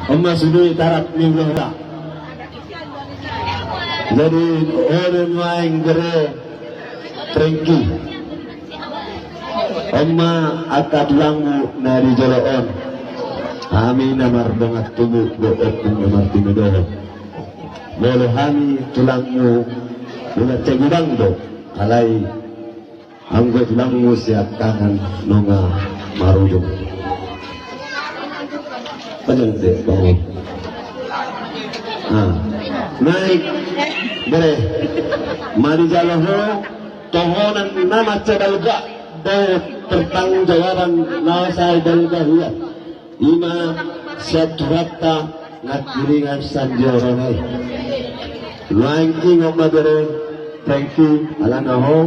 Amma sudui tarap minggu dah. Jadi orang main gere Franky. Amma akad langu nari joloon. Kami namar bangat tubuh doot namar tinudoh. Boleh kami tulangmu bulat cegudang do. Alai anggo tulangmu siap tangan nonga marujung. Panjang deh bang. Naik bere mari jaloh tohonan nama cedalga do pertanggung jawaban nasai dalga hiya ima siaturata ngakiringan sanjoronai ranking oma bere thank you alana ho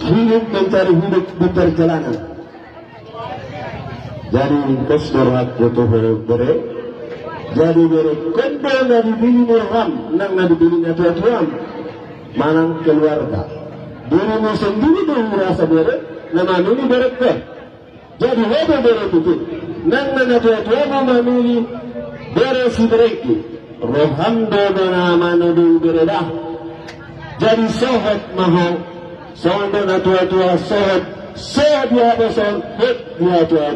hidup mencari hidup di perjalanan jadi kosdorat foto bere jadi bere kondo na dibili ram nang na dibili na tuan manang keluarga dirimu sendiri dong merasa bere nama nuni bere ke jadi hobo bere itu nang na tuan mamuli bere si bere itu rohamdo na manu bere dah jadi sohot maho sondo na tua sohot dia beson hit dia tua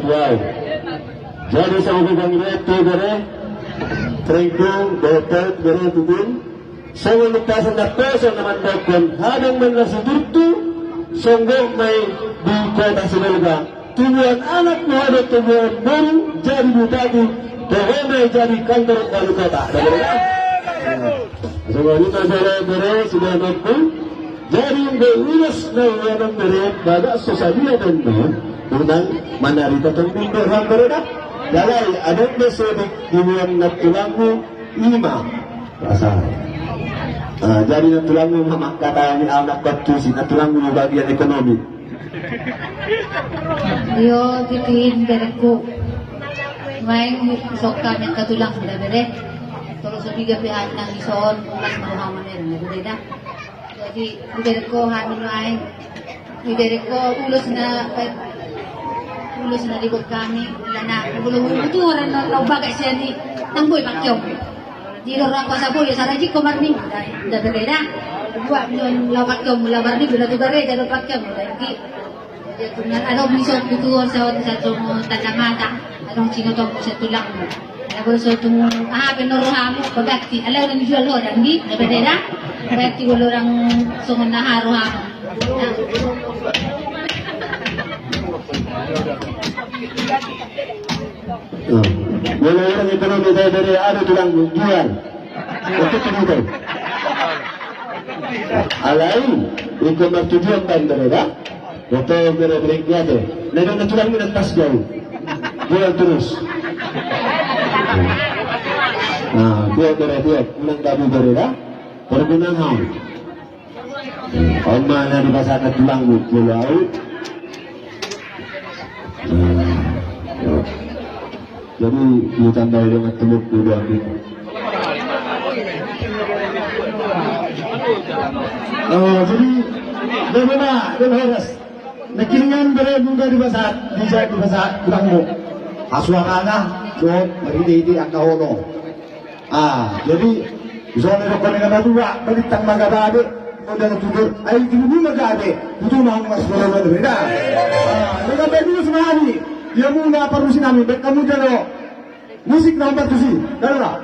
jadi sama bang itu bere Trengkung, dotot, beri tutun. Sama lutasan na peso naman dokon. Hadang man nasa durtu, songgong may di kota sinulga. Tubuhan anak mo ada tubuhan baru jadi butati. Dohonay jadi kantor wali kota. So kita bere sudah dokon. Jadi yung berulas na yanang bere baga sosabiya dan mo. Unang manarita tong berham bere dah. Dalai ada besodik dimuang na tulangmu 5 rasa. Jadi na tulangmu mamak kata ni anak batusi na tulangmu bagian ekonomi. Yo titiin ko. May sok kami katulang sila bere. Terus sabiga pihan ng ison mas mahaman na bere na. Jadi bere ko hamin ay bere ko ulos na libog kami na buluturan na bagay siya ni nang boy pakyong di orang ko sa boy sa raji ko marning da beda buat yon la pakyong mula barni bila tu gare da pakyong lagi ya tunan ano bisok tutuor sa tumo tagamata anong sinotong sa tulang mo na gusto tumo penorohamo pagati alaw na visual ho dangi da beda pagati wala rang sungon na haruhamo Wala orang ekonomi dari ada tulang jual. Itu penting. Alai itu tujuan bandar dah. Foto bere tu. Lalu tulang ni lepas jauh. Jual terus. Dia bere pulang kamu bere dah. Pergunaan ham. Oma na di pasar tulang jual. Jadi ditambah dengan teluk dua ini. Jadi bagaimana? Beres. Nakiringan berebunga di pasar, dijak di pasar tulangmu. Aswangana, so berhenti akahono. Jadi zona ko dengan dua, balitang magababe, udah tutur, ay tinubu magabe, itu mau mas boleh beda. Magabe dulu semari. Dia muna parusin namin, baik kamu jalo musik na patusi, dala.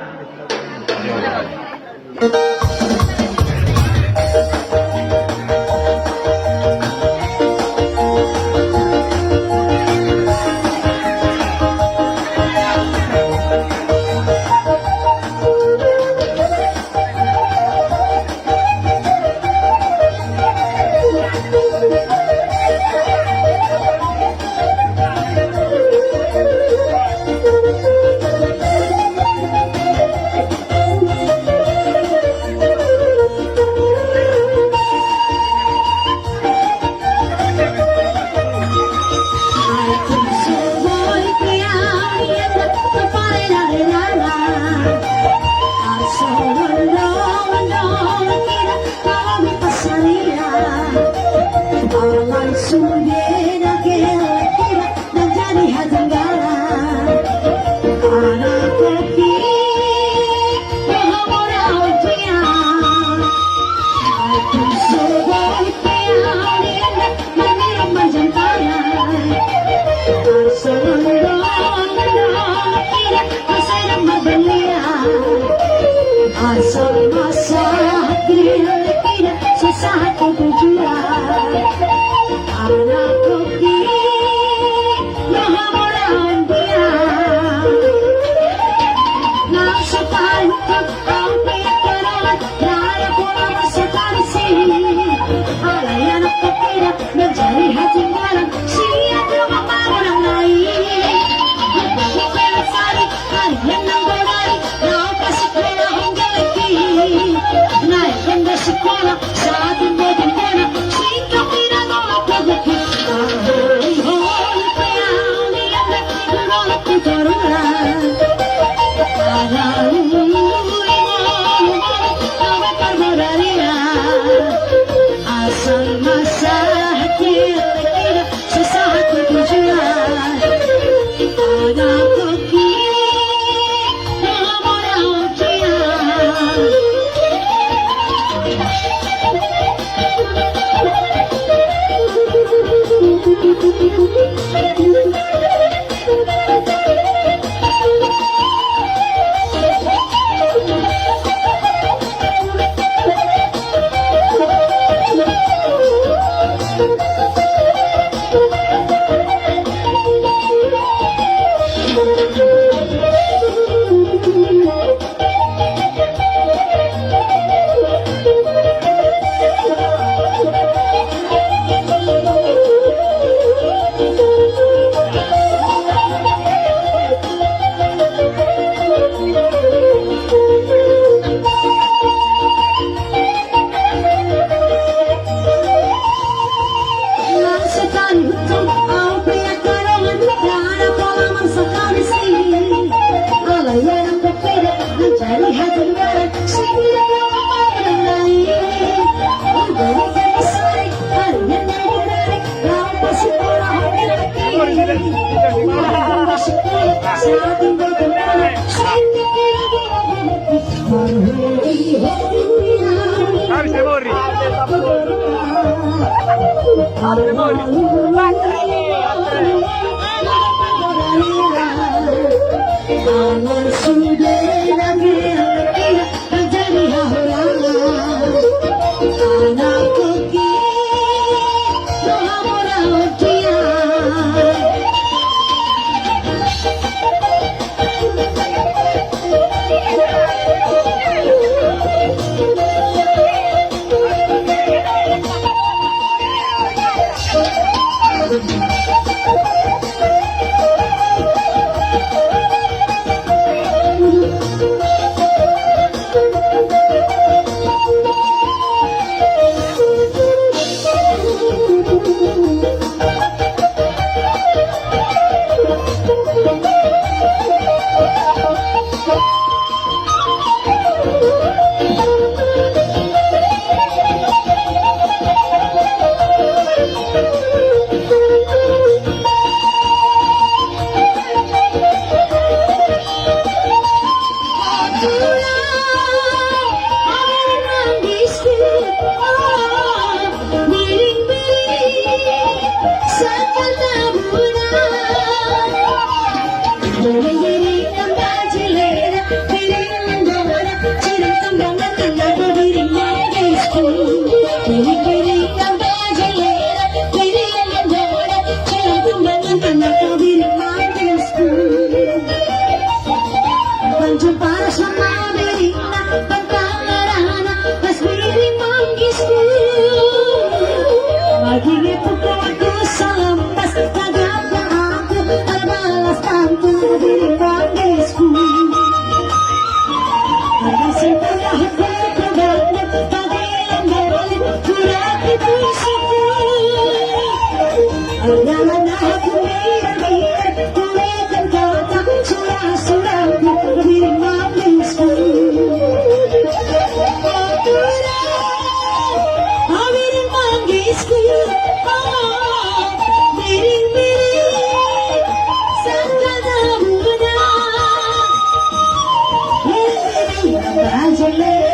lihat luar segera orang lain berbeda besar hanya yang menarik kau pasti orang lagi semakin berkembang Harus memori. Kalau sudah lagi menjadi halangan, anak koki doa merawat dia. Angela